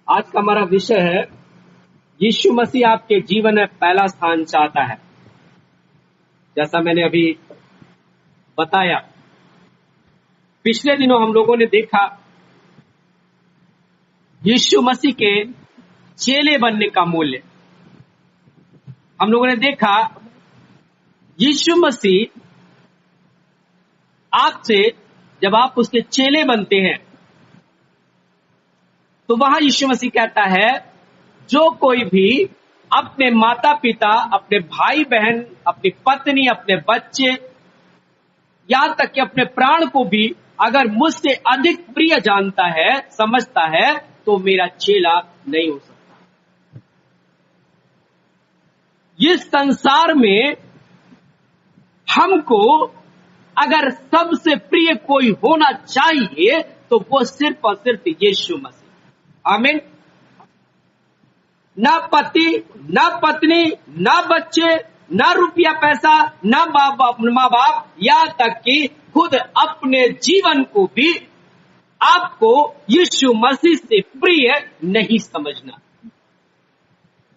आज का हमारा विषय है, यीशु मसीह आपके जीवन में पहला स्थान चाहता है। जैसा मैंने अभी बताया, पिछले दिनों हम लोगों ने देखा यीशु मसीह के चेले बनने का मूल्य। हम लोगों ने देखा यीशु मसीह आपसे, जब आप उसके चेले बनते हैं तो वहां यीशु मसीह कहता है, जो कोई भी अपने माता पिता, अपने भाई बहन, अपनी पत्नी, अपने बच्चे, यहां तक कि अपने प्राण को भी अगर मुझसे अधिक प्रिय जानता है, समझता है, तो मेरा चेला नहीं हो सकता। इस संसार में हमको अगर सबसे प्रिय कोई होना चाहिए तो वो सिर्फ और सिर्फ यीशु मसीह। आमीन। ना पति, ना पत्नी, ना बच्चे, ना रुपया पैसा, ना माँ बाप, यहाँ तक कि खुद अपने जीवन को भी आपको यीशु मसीह से प्रिय नहीं समझना।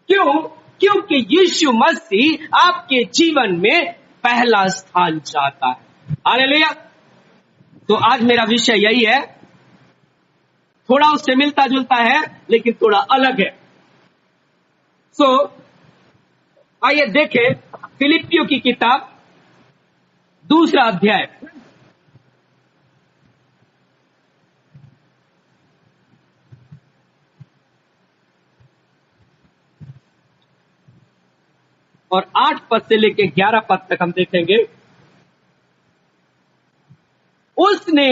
क्यों? क्योंकि यीशु मसीह आपके जीवन में पहला स्थान चाहता है। हालेलुया। तो आज मेरा विषय यही है, थोड़ा उससे मिलता जुलता है लेकिन थोड़ा अलग है। आइए देखें फिलिपियों की किताब 2 अध्याय और 8 पद से लेकर 11 पद तक हम देखेंगे। उसने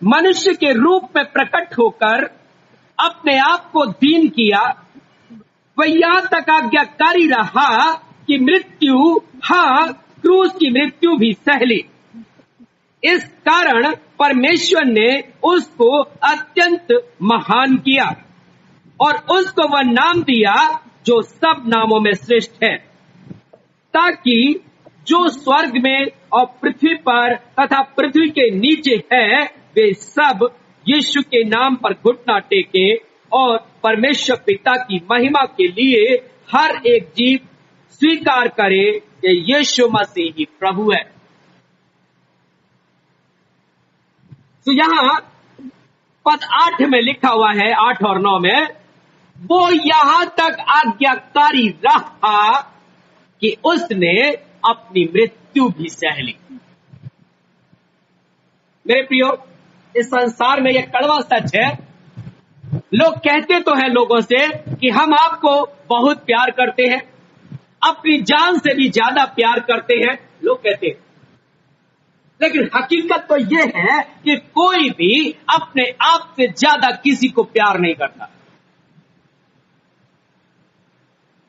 मनुष्य के रूप में प्रकट होकर अपने आप को दीन किया, वह यहां तक आज्ञाकारी रहा कि मृत्यु, हां, क्रूस की मृत्यु भी सह ली। इस कारण परमेश्वर ने उसको अत्यंत महान किया और उसको वह नाम दिया जो सब नामों में श्रेष्ठ है, ताकि जो स्वर्ग में और पृथ्वी पर तथा पृथ्वी के नीचे है, वे सब यीशु के नाम पर घुटना टेके और परमेश्वर पिता की महिमा के लिए हर एक जीव स्वीकार करे कि यीशु मसीह ही प्रभु है। तो यहां पद 8 में लिखा हुआ है, 8 और 9 में, वो यहां तक आज्ञाकारी रहा कि उसने अपनी मृत्यु भी सह ली। मेरे प्रियो, इस संसार में यह कड़वा सच है। लोग कहते तो हैं लोगों से कि हम आपको बहुत प्यार करते हैं, अपनी जान से भी ज्यादा प्यार करते हैं, लोग कहते हैं। लेकिन हकीकत तो यह है कि कोई भी अपने आप से ज्यादा किसी को प्यार नहीं करता।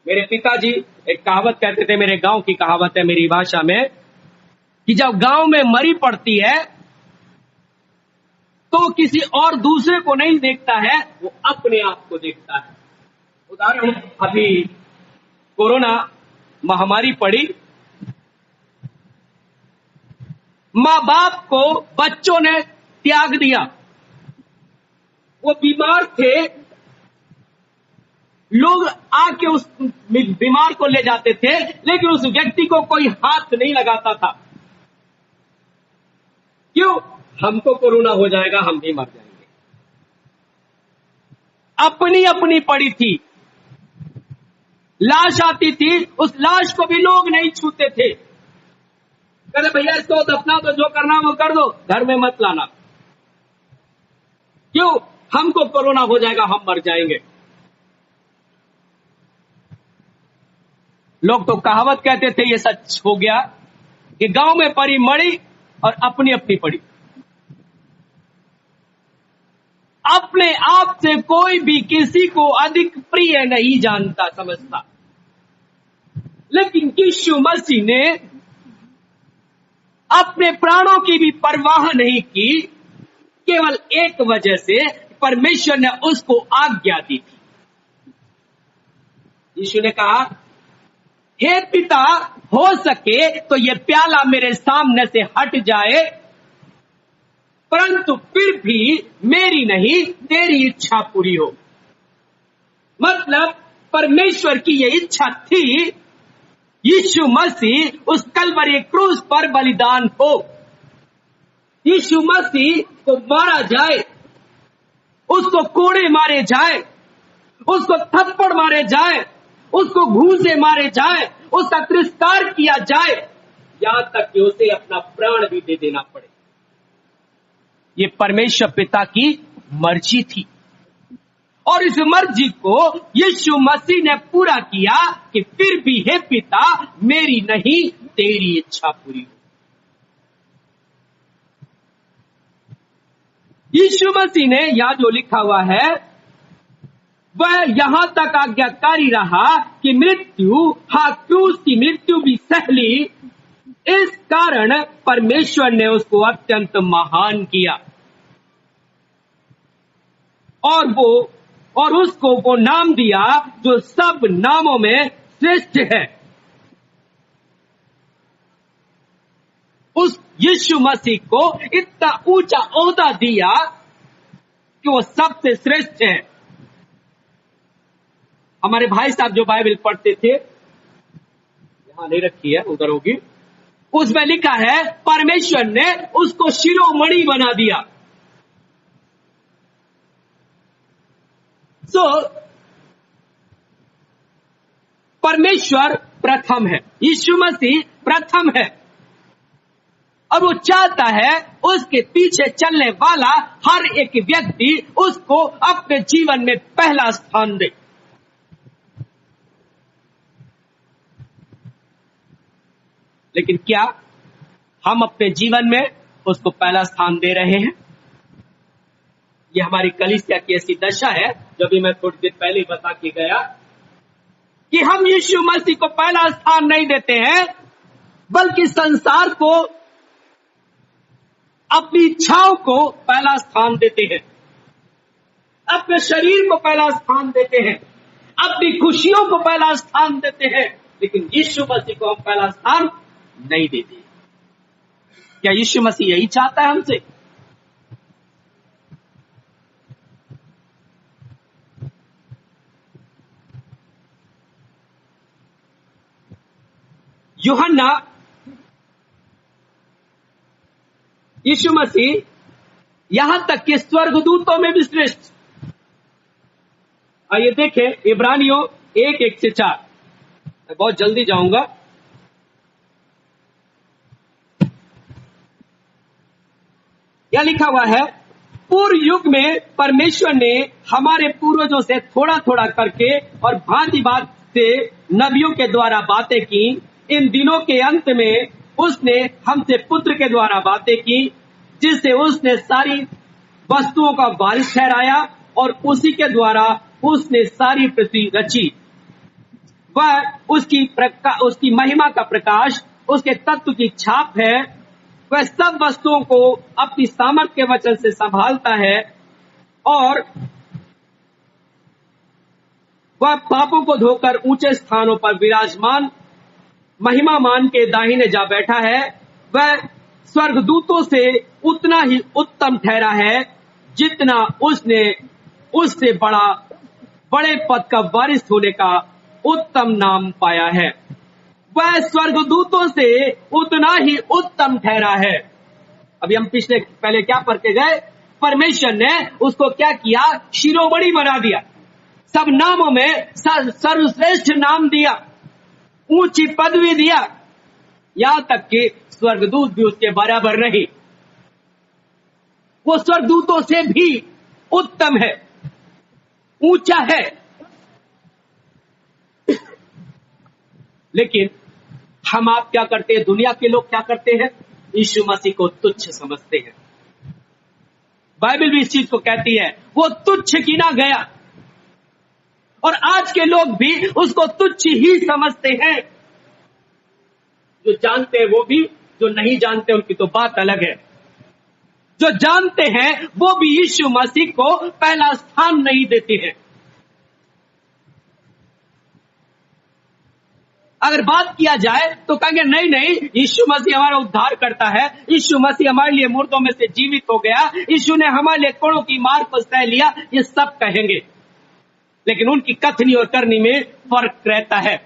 मेरे पिताजी एक कहावत कहते थे, मेरे गांव की कहावत है मेरी भाषा में, कि जब गांव में मरी पड़ती है तो किसी और दूसरे को नहीं देखता है, वो अपने आप को देखता है। उदाहरण, अभी कोरोना महामारी पड़ी, माँ बाप को बच्चों ने त्याग दिया। वो बीमार थे, लोग आके उस बीमार को ले जाते थे, लेकिन उस व्यक्ति को कोई हाथ नहीं लगाता था। क्यों? हमको कोरोना हो जाएगा, हम भी मर जाएंगे। अपनी अपनी पड़ी थी, लाश आती थी, उस लाश को भी लोग नहीं छूते थे। कहते भैया इसको दफना दो, जो करना वो कर दो, घर में मत लाना। क्यों? हमको कोरोना हो जाएगा, हम मर जाएंगे। लोग तो कहावत कहते थे, ये सच हो गया कि गांव में पड़ी मड़ी और अपनी अपनी पड़ी। अपने आप से कोई भी किसी को अधिक प्रिय नहीं जानता, समझता। लेकिन यीशु मसीह ने अपने प्राणों की भी परवाह नहीं की, केवल एक वजह से, परमेश्वर ने उसको आज्ञा दी थी। यीशु ने कहा, हे पिता, हो सके तो ये प्याला मेरे सामने से हट जाए, परंतु फिर भी मेरी नहीं तेरी इच्छा पूरी हो। मतलब परमेश्वर की यह इच्छा थी यीशु मसीह उस कलवरी क्रूस पर बलिदान हो, यीशु मसीह को मारा जाए, उसको कोड़े मारे जाए, उसको थप्पड़ मारे जाए, उसको घूंसे मारे जाए, उसका तिरस्कार किया जाए, यहां तक कि उसे अपना प्राण भी दे देना पड़े। ये परमेश्वर पिता की मर्जी थी और इस मर्जी को यीशु मसीह ने पूरा किया कि फिर भी हे पिता, मेरी नहीं तेरी इच्छा पूरी हो। यीशु मसीह ने यहां जो लिखा हुआ है वह यहां तक आज्ञाकारी रहा कि मृत्यु, क्रूस की मृत्यु भी सह ली। इस कारण परमेश्वर ने उसको अत्यंत महान किया और उसको वो नाम दिया जो सब नामों में श्रेष्ठ है। उस यीशु मसीह को इतना ऊंचा ओहदा दिया कि वो सबसे श्रेष्ठ है। हमारे भाई साहब जो बाइबल पढ़ते थे, यहां नहीं रखी है, उधर होगी, उसमें लिखा है परमेश्वर ने उसको शिरोमणि बना दिया। परमेश्वर प्रथम है, यीशु मसीह प्रथम है और वो चाहता है उसके पीछे चलने वाला हर एक व्यक्ति उसको अपने जीवन में पहला स्थान दे। लेकिन क्या हम अपने जीवन में उसको पहला स्थान दे रहे हैं? ये हमारी कलीसिया की ऐसी दशा है, जो भी मैं थोड़ी देर पहले बता के गया, कि हम यीशु मसीह को पहला स्थान नहीं देते हैं, बल्कि संसार को, अपनी इच्छाओं को पहला स्थान देते हैं, अपने शरीर को पहला स्थान देते हैं, अपनी खुशियों को पहला स्थान देते हैं, लेकिन यीशु मसीह को हम पहला स्थान नहीं देते। क्या यीशु मसीह यही चाहता है हमसे? यूहन्ना, यीशु मसीह यहां तक कि स्वर्गदूतों में भी श्रेष्ठ। आइए देखें इब्रानियों 1:1-4। मैं बहुत जल्दी जाऊंगा। क्या लिखा हुआ है? पूर्व युग में परमेश्वर ने हमारे पूर्वजों से थोड़ा थोड़ा करके और भांति भांति से नबियों के द्वारा बातें की। इन दिनों के अंत में उसने हमसे पुत्र के द्वारा बातें की, जिससे उसने सारी वस्तुओं का वारिस ठहराया और उसी के द्वारा उसने सारी पृथ्वी रची। वह उसकी महिमा का प्रकाश, उसके तत्व की छाप है। वह सब वस्तुओं को अपनी सामर्थ के वचन से संभालता है और वह पापों को धोकर ऊंचे स्थानों पर विराजमान महिमा मान के दाहिने जा बैठा है। वह स्वर्गदूतों से उतना ही उत्तम ठहरा है जितना उसने उससे बड़े पद का वारिस होने का उत्तम नाम पाया है। वह स्वर्गदूतों से उतना ही उत्तम ठहरा है। अभी हम पहले क्या पढ़ के गए? परमेश्वर ने उसको क्या किया? शिरोमणि बना दिया, सब नामों में सर्वश्रेष्ठ नाम दिया, ऊंची पदवी दिया, यहां तक कि स्वर्गदूत भी उसके बराबर नहीं, वो स्वर्गदूतों से भी उत्तम है, ऊंचा है। लेकिन हम आप क्या करते हैं? दुनिया के लोग क्या करते हैं? यीशु मसीह को तुच्छ समझते हैं। बाइबल भी इस चीज को कहती है, वो तुच्छ गिना गया। और आज के लोग भी उसको तुच्छ ही समझते हैं। जो जानते हैं वो भी, जो नहीं जानते उनकी तो बात अलग है। जो जानते हैं वो भी यीशु मसीह को पहला स्थान नहीं देते हैं। अगर बात किया जाए तो कहेंगे नहीं नहीं, यीशु मसीह हमारा उद्धार करता है, यीशु मसीह हमारे लिए मुर्दों में से जीवित हो गया, यीशु ने हमारे लिए कोड़ों की मार को सह लिया, ये सब कहेंगे। लेकिन उनकी कथनी और करनी में फर्क रहता है।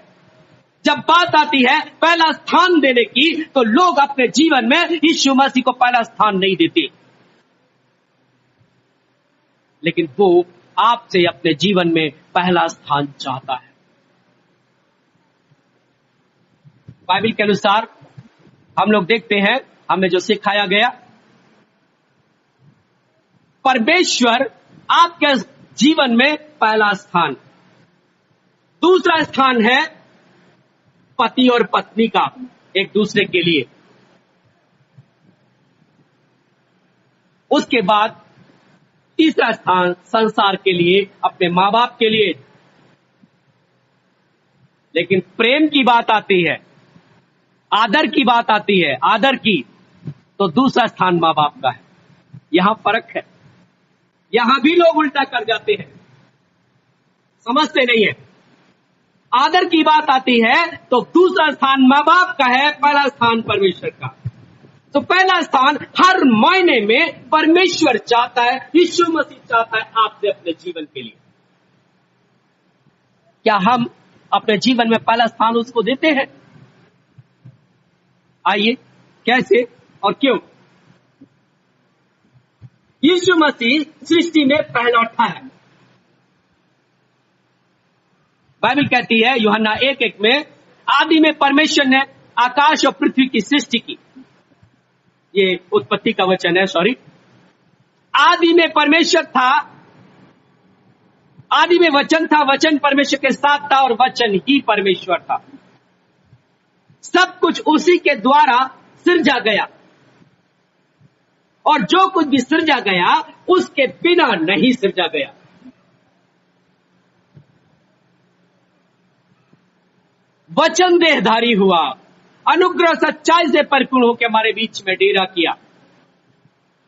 जब बात आती है पहला स्थान देने की, तो लोग अपने जीवन में यीशु मसीह को पहला स्थान नहीं देते, लेकिन वो आपसे अपने जीवन में पहला स्थान चाहता है। बाइबल के अनुसार हम लोग देखते हैं, हमें जो सिखाया गया, परमेश्वर आपके जीवन में पहला स्थान। दूसरा स्थान है पति और पत्नी का एक दूसरे के लिए। उसके बाद तीसरा स्थान संसार के लिए, अपने माँ बाप के लिए। लेकिन प्रेम की बात आती है, आदर की बात आती है, आदर की, तो दूसरा स्थान माँ बाप का है। यहां फर्क है। यहां भी लोग उल्टा कर जाते हैं, समझते नहीं है। आदर की बात आती है तो दूसरा स्थान माँ बाप का है, पहला स्थान परमेश्वर का। तो पहला स्थान हर मायने में परमेश्वर चाहता है, यीशु मसीह चाहता है आपसे अपने जीवन के लिए। क्या हम अपने जीवन में पहला स्थान उसको देते हैं? आइए, कैसे और क्यों? यीशु मसीह सृष्टि में पहलौठा है। बाइबल कहती है यूहन्ना 1:1 में, आदि में परमेश्वर ने आकाश और पृथ्वी की सृष्टि की। ये उत्पत्ति का वचन है, सॉरी। आदि में परमेश्वर था, आदि में वचन था, वचन परमेश्वर के साथ था और वचन ही परमेश्वर था। सब कुछ उसी के द्वारा सृजा गया, और जो कुछ भी सृजा गया उसके बिना नहीं सृजा गया। वचन देहधारी हुआ, अनुग्रह सच्चाई से परिपूर्ण होकर हमारे बीच में डेरा किया।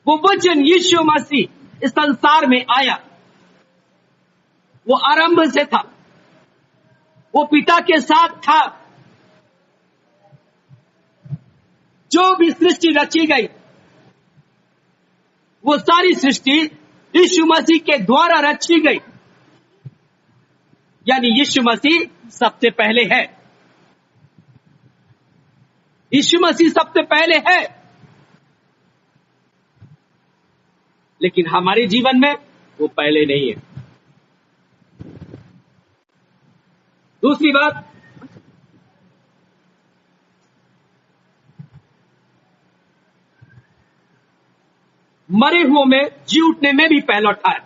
वो वचन यीशु मसीह इस संसार में आया। वो आरंभ से था, वो पिता के साथ था। जो भी सृष्टि रची गई, वो सारी सृष्टि यीशु मसीह के द्वारा रची गई। यानी यीशु मसीह सबसे पहले है। यीशु मसीह सबसे पहले है। लेकिन हमारे जीवन में वो पहले नहीं है। दूसरी बात, मरे हुओं में जी उठने में भी पहलौठा है।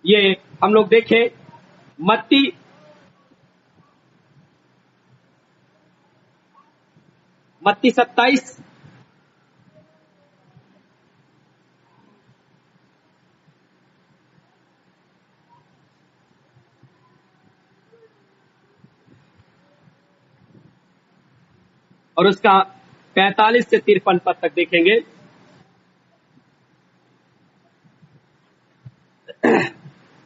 ये हम लोग देखें मत्ती 27 और उसका 45 से 53 पद तक देखेंगे।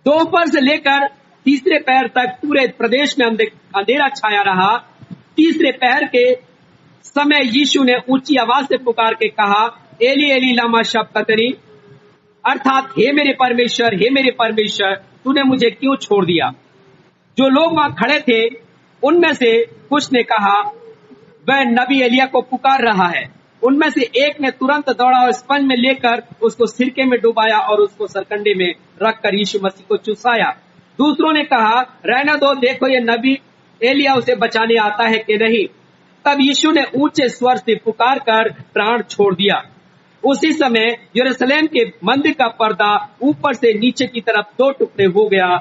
दोपहर से लेकर तीसरे पहर तक पूरे प्रदेश में अंधेरा छाया रहा। तीसरे पहर के समय यीशु ने ऊंची आवाज से पुकार के कहा, एली एली लमा शबक्तनी, अर्थात हे मेरे परमेश्वर, तूने मुझे क्यों छोड़ दिया। जो लोग वहां खड़े थे उनमें से कुछ ने कहा, वह नबी एलिया को पुकार रहा है। उनमें से एक ने तुरंत दौड़ा और स्पंज में लेकर उसको सिरके में डुबाया और उसको सरकंडे में रखकर यीशु मसीह को चुसाया। दूसरों ने कहा, रहने दो, देखो ये नबी एलिया उसे बचाने आता है कि नहीं। तब यीशु ने ऊंचे स्वर से पुकार कर प्राण छोड़ दिया। उसी समय यरूशलेम के मंदिर का पर्दा ऊपर से नीचे की तरफ 2 टुकड़े हो गया।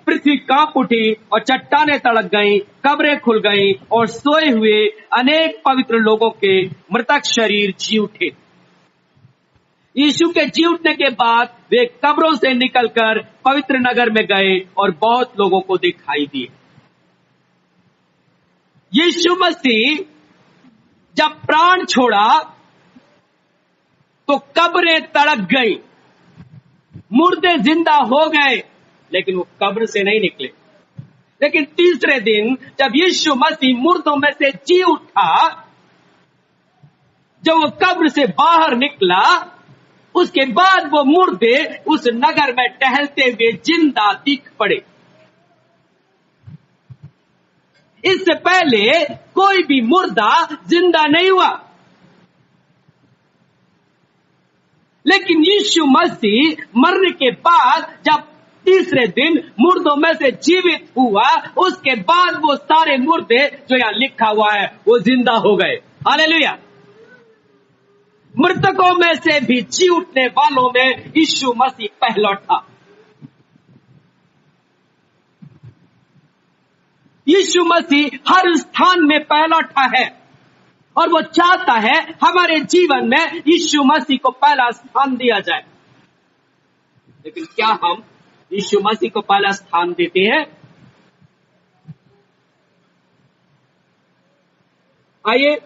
पृथ्वी कांप उठी और चट्टानें तड़क गईं, कब्रें खुल गईं और सोए हुए अनेक पवित्र लोगों के मृतक शरीर जी उठे। यीशु के जी उठने के बाद वे कब्रों से निकलकर पवित्र नगर में गए और बहुत लोगों को दिखाई दिए। यीशु मसीह जब प्राण छोड़ा तो कब्रें तड़क गई, मुर्दे जिंदा हो गए, लेकिन वो कब्र से नहीं निकले। लेकिन तीसरे दिन जब यीशु मसीह मुर्दों में से जी उठा, जब वो कब्र से बाहर निकला, उसके बाद वो मुर्दे उस नगर में टहलते हुए जिंदा दिख पड़े। इससे पहले कोई भी मुर्दा जिंदा नहीं हुआ, लेकिन यीशु मसीह मरने के बाद जब तीसरे दिन मुर्दों में से जीवित हुआ, उसके बाद वो सारे मुर्दे जो यहां लिखा हुआ है वो जिंदा हो गए। हालेलुया। मृतकों में से भी जी उठने वालों में यीशु मसीह पहला था। यीशु मसीह हर स्थान में पहला है और वो चाहता है हमारे जीवन में यीशु मसीह को पहला स्थान दिया जाए। लेकिन क्या हम यीशु मसीह को पहला स्थान देते हैं? आइए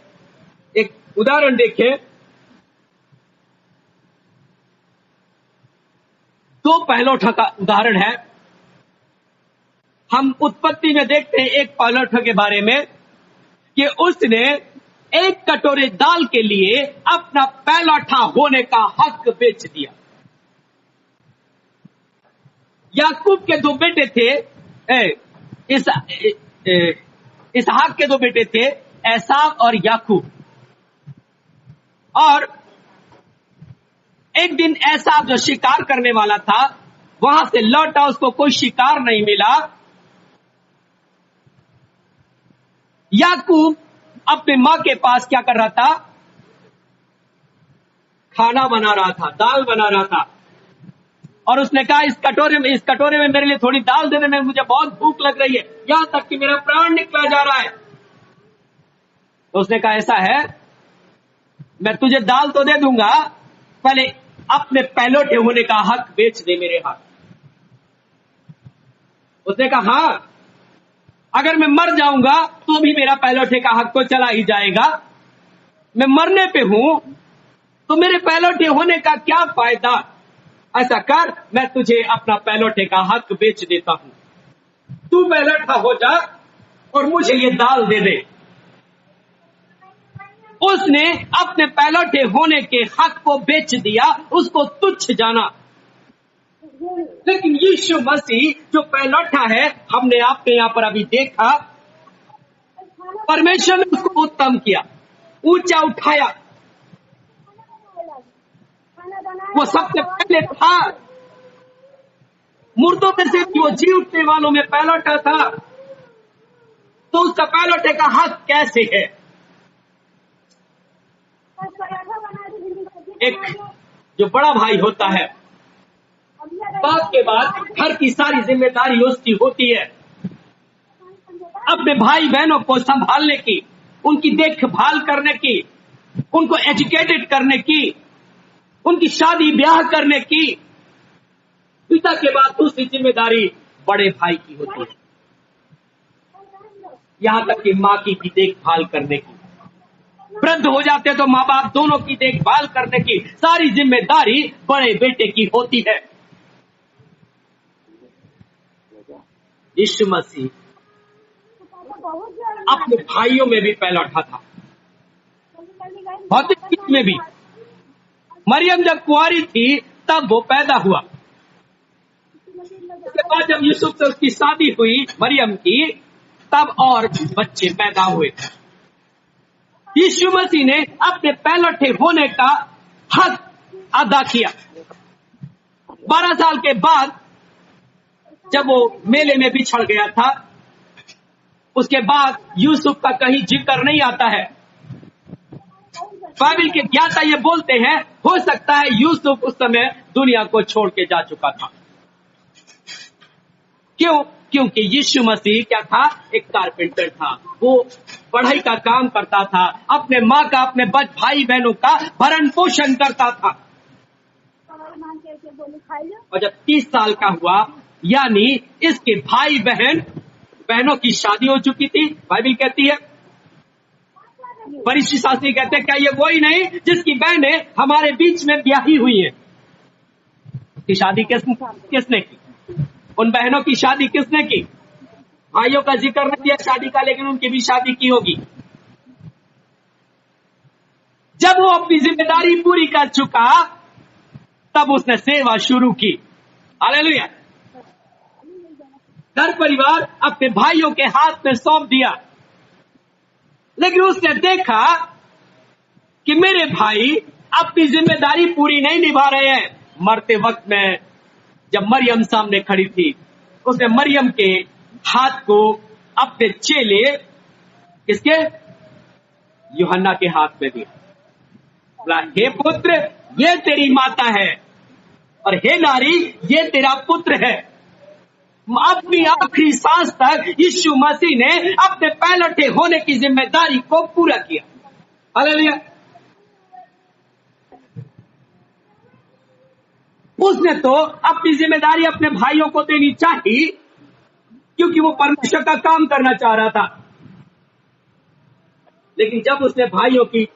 एक उदाहरण देखें। दो पहलोठा का उदाहरण है। हम उत्पत्ति में देखते हैं एक पहलोठा के बारे में कि उसने एक कटोरे दाल के लिए अपना पहलोठा होने का हक बेच दिया। याकूब के दो बेटे थे, इसहाक के दो बेटे थे, एसाव और याकूब। और एक दिन एसाव जो शिकार करने वाला था वहां से लौटा, उसको कोई शिकार नहीं मिला। याकूब अपने मां के पास क्या कर रहा था? खाना बना रहा था, दाल बना रहा था। और उसने कहा इस कटोरे में मेरे लिए थोड़ी दाल दे देना, मुझे बहुत भूख लग रही है, यहां तक कि मेरा प्राण निकला जा रहा है। तो उसने कहा ऐसा है, मैं तुझे दाल तो दे दूंगा, पहले अपने पहलोठे होने का हक बेच दे मेरे हाथ। उसने कहा हाँ, अगर मैं मर जाऊंगा तो भी मेरा पहलोठे का हक तो चला ही जाएगा। मैं मरने पे हूं तो मेरे पहलोठे होने का क्या फायदा? ऐसा कर, मैं तुझे अपना पहलोठे का हक बेच देता हूं, तू पहलोठा हो जा और मुझे ये दाल दे दे। उसने अपने पहलोठे होने के हक को बेच दिया, उसको तुच्छ जाना। लेकिन यीशु मसीह जो पहलोठा है, हमने आपके यहां पर अभी देखा, परमेश्वर ने उसको उत्तम किया, ऊंचा उठाया। वो सबसे पहले था, मुर्दों में से वो जी उठने वालों में पहलोठा था। तो उसका पहलोठे का हक कैसे है? एक जो बड़ा भाई होता है, बाप के बाद घर की सारी जिम्मेदारी उसकी होती है, अपने भाई बहनों को संभालने की, उनकी देखभाल करने की, उनको एजुकेटेड करने की, उनकी शादी ब्याह करने की। पिता के बाद दूसरी जिम्मेदारी बड़े भाई की होती है, यहां तक कि मां की भी देखभाल करने की। वृद्ध हो जाते तो माँ बाप दोनों की देखभाल करने की सारी जिम्मेदारी बड़े बेटे की होती है। यीशु मसीह अपने भाइयों में भी पहलोठा था, भौतिक चीज में भी। मरियम जब कुंवारी थी तब वो पैदा हुआ। उसके बाद जब यूसुफ से उसकी शादी हुई मरियम की, तब और बच्चे पैदा हुए। यीशु मसीह ने अपने पहलोठे होने का हक अदा किया। 12 साल के बाद जब वो मेले में बिछड़ गया था, उसके बाद यूसुफ का कहीं जिक्र नहीं आता है। बाइबल के ज्ञाता ये बोलते हैं, हो सकता है यूसुफ उस समय दुनिया को छोड़ के जा चुका था। क्यों? क्योंकि यीशु मसीह क्या था? एक कारपेंटर था। वो पढ़ाई का काम करता था, अपने माँ का, अपने भाई बहनों का भरण पोषण करता था। और जब 30 साल का हुआ, यानी इसके भाई बहनों की शादी हो चुकी थी। बाइबल कहती है, फरीसी शास्त्री कहते हैं, क्या ये वही नहीं जिसकी बहनें हमारे बीच में ब्याही हुई हैं? की शादी किसने की? उन बहनों की शादी किसने की? भाइयों का जिक्र नहीं दिया शादी का, लेकिन उनकी भी शादी की होगी। जब वो अपनी जिम्मेदारी पूरी कर चुका, तब उसने सेवा शुरू की। हालेलुया। घर परिवार अपने भाइयों के हाथ में सौंप दिया, लेकिन उसने देखा कि मेरे भाई अपनी जिम्मेदारी पूरी नहीं निभा रहे हैं। मरते वक्त में जब मरियम सामने खड़ी थी, उसने मरियम के हाथ को अपने चेले किसके, यूहन्ना के हाथ में दिया। बोला, हे पुत्र, ये तेरी माता है, और हे नारी, ये तेरा पुत्र है। अपनी आखिरी सांस तक यीशु मसीह ने अपने पहलौठे होने की जिम्मेदारी को पूरा किया। हालेलुया। उसने तो अपनी जिम्मेदारी अपने भाइयों को देनी चाहिए, क्योंकि वो परमेश्वर का काम करना चाह रहा था। लेकिन जब उसने भाइयों की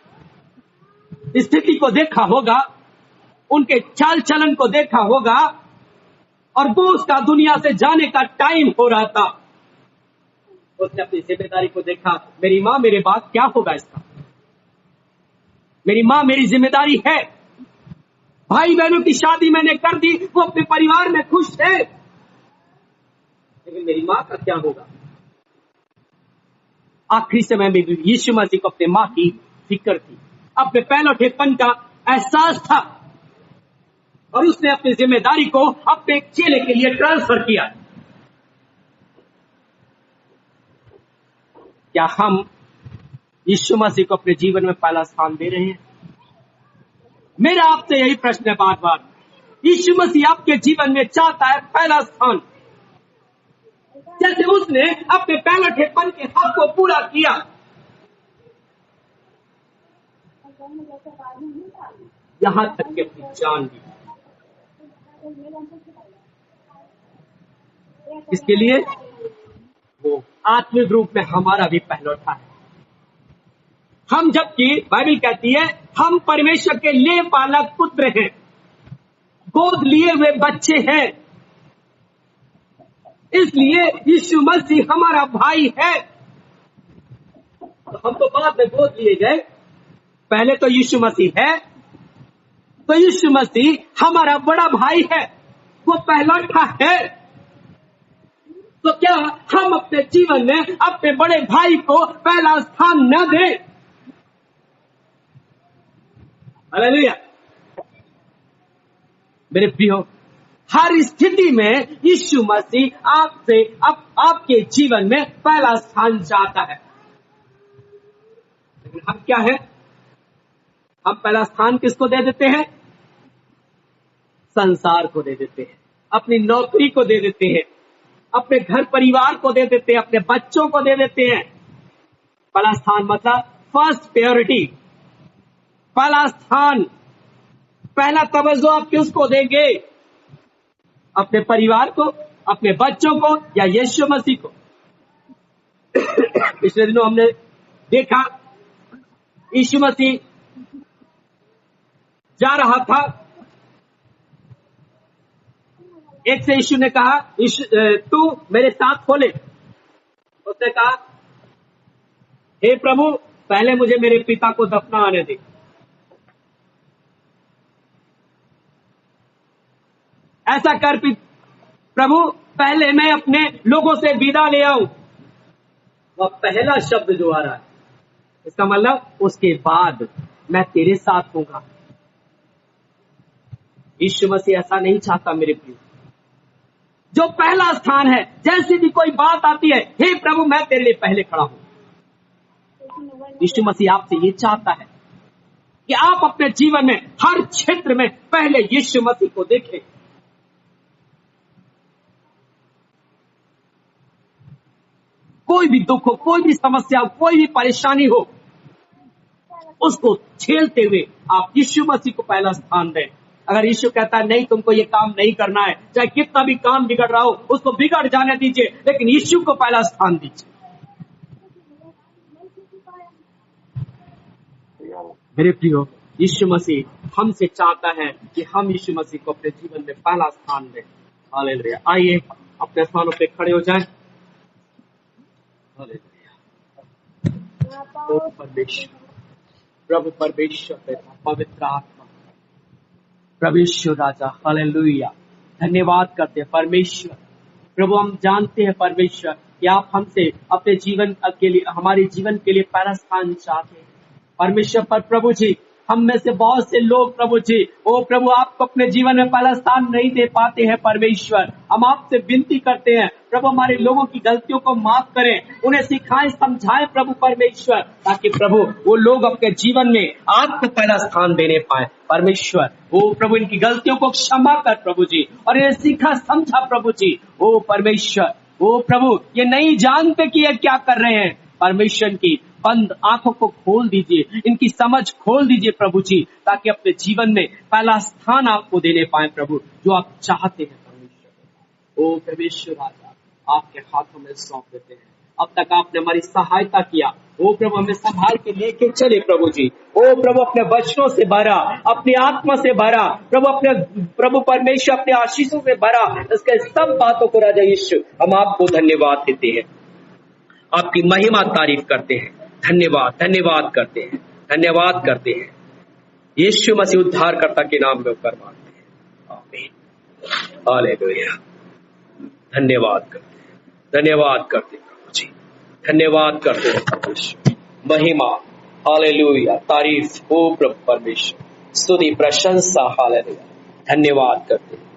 स्थिति को देखा होगा, उनके चाल चलन को देखा होगा, और वो उसका दुनिया से जाने का टाइम हो रहा था, उसने अपनी जिम्मेदारी को देखा। मेरी माँ मेरे बाद क्या होगा इसका, मेरी माँ मेरी जिम्मेदारी है। भाई बहनों की शादी मैंने कर दी, वो अपने परिवार में खुश थे, लेकिन मेरी माँ का क्या होगा। आखिरी समय में भी यीशु मसीह को अपने माँ की फिक्र थी, अपने पहलौठेपन का एहसास था, और उसने अपनी जिम्मेदारी को अपने चेले के लिए ट्रांसफर किया। क्या हम यीशु मसीह को अपने जीवन में पहला स्थान दे रहे हैं? मेरा आपसे यही प्रश्न है बार बार। यीशु मसीह आपके जीवन में चाहता है पहला स्थान। जैसे उसने अपने पहलौठेपन के हक को पूरा किया, यहां तक कि अपनी जान दी। इसके लिए वो आत्मिक रूप में हमारा भी पहलौठा है। हम, जबकि बाइबल कहती है हम परमेश्वर के लिए पालक पुत्र हैं, गोद लिए हुए बच्चे हैं, इसलिए यीशु मसीह हमारा भाई है। तो हम तो बाद में गोद लिए गए, पहले तो यीशु मसीह है। तो यीशु मसीह हमारा बड़ा भाई है, वो पहलौठा है। तो क्या हम अपने जीवन में अपने बड़े भाई को पहला स्थान न दें? हालेलुया। मेरे प्रियो, हर स्थिति में यीशु मसीह आपसे आपके जीवन में पहला स्थान चाहता है। लेकिन हम क्या है, हम पहला स्थान किसको दे देते हैं? संसार को दे देते हैं, अपनी नौकरी को दे देते हैं, अपने घर परिवार को दे देते हैं, अपने बच्चों को दे देते हैं। पहला स्थान मतलब फर्स्ट प्रायोरिटी, पहला स्थान, पहला तवज्जो आप किसको देंगे? अपने परिवार को, अपने बच्चों को, या यीशु मसीह को? पिछले दिनों हमने देखा यीशु मसीह जा रहा था, एक से यीशु ने कहा, तू मेरे साथ खोले। उसने कहा, हे प्रभु, पहले मुझे मेरे पिता को दफना आने दे। ऐसा कर प्रभु, पहले मैं अपने लोगों से विदा ले आऊं। वह पहला शब्द जो आ रहा है, इसका मतलब उसके बाद मैं तेरे साथ होगा। यीशु मसीह ऐसा नहीं चाहता मेरे प्रिय। जो पहला स्थान है, जैसे भी कोई बात आती है, हे प्रभु मैं तेरे लिए पहले खड़ा हूं। यीशु मसीह आपसे ये चाहता है कि आप अपने जीवन में हर क्षेत्र में पहले यीशु मसीह को देखें। कोई भी दुख हो, कोई भी समस्या हो, कोई भी परेशानी हो, उसको झेलते हुए आप यीशु मसीह को पहला स्थान दें। अगर यीशु कहता है नहीं, तुमको ये काम नहीं करना है, चाहे कितना भी काम बिगड़ रहा हो, उसको बिगड़ जाने दीजिए, लेकिन यीशु को पहला स्थान दीजिए। मेरे प्रियो, यीशु मसीह हमसे चाहता है कि हम यीशु मसीह को अपने जीवन में पहला स्थान दें। हालेलुया। आइए अपने स्थानों पे खड़े हो जाएं। ओ परमेश्वर, प्रभु परमेश्वर, पवित्र आत्मा, प्रभु यीशु राजा, हालेलुया। धन्यवाद करते हैं परमेश्वर। प्रभु हम जानते हैं परमेश्वर कि आप हमसे अपने जीवन के लिए, हमारे जीवन के लिए पहला स्थान चाहते हैं परमेश्वर। पर प्रभु जी, हम में से बहुत से लोग प्रभु जी, ओ प्रभु, आपको अपने जीवन में पहला स्थान नहीं दे पाते हैं परमेश्वर। हम आपसे विनती करते हैं प्रभु, हमारे लोगों की गलतियों को माफ करें, उन्हें सिखाएं, समझाएं प्रभु परमेश्वर, ताकि प्रभु वो लोग अपने जीवन में आपको पहला स्थान देने पाए परमेश्वर। ओ प्रभु, इनकी गलतियों को क्षमा कर प्रभु जी, और इन्हें सीखा समझा प्रभु जी। ओ परमेश्वर, ओ प्रभु, ये नहीं जानते कि ये क्या कर रहे हैं परमेश्वर। की बंद आंखों को खोल दीजिए, इनकी समझ खोल दीजिए प्रभु जी, ताकि अपने जीवन में पहला स्थान आपको देने पाए प्रभु, जो आप चाहते हैं परमेश्वर। ओ परमेश्वर राजा, आपके हाथों में सौंप देते हैं। अब तक आपने हमारी सहायता किया, ओ प्रभु, हमें संभाल के लेके चले प्रभु जी। ओ प्रभु, अपने वचनों से भरा, अपनी आत्मा से भरा प्रभु, अपने प्रभु परमेश्वर अपने आशीषों से भरा, इसके सब बातों को राजा यीशु हम आपको धन्यवाद देते हैं, आपकी महिमा तारीफ करते हैं। धन्यवाद, धन्यवाद करते हैं, धन्यवाद करते हैं। यीशु मसीह उद्धारकर्ता के नाम में ऊपर मांगते हैं, आमीन, हालेलुया। धन्यवाद करते हैं, धन्यवाद करते हैं प्रभु जी, धन्यवाद करते हैं परमेश्वर। महिमा, हालेलुया, तारीफ हो प्रभु परमेश्वर, स्तुति प्रशंसा, हालेलुया, धन्यवाद करते हैं।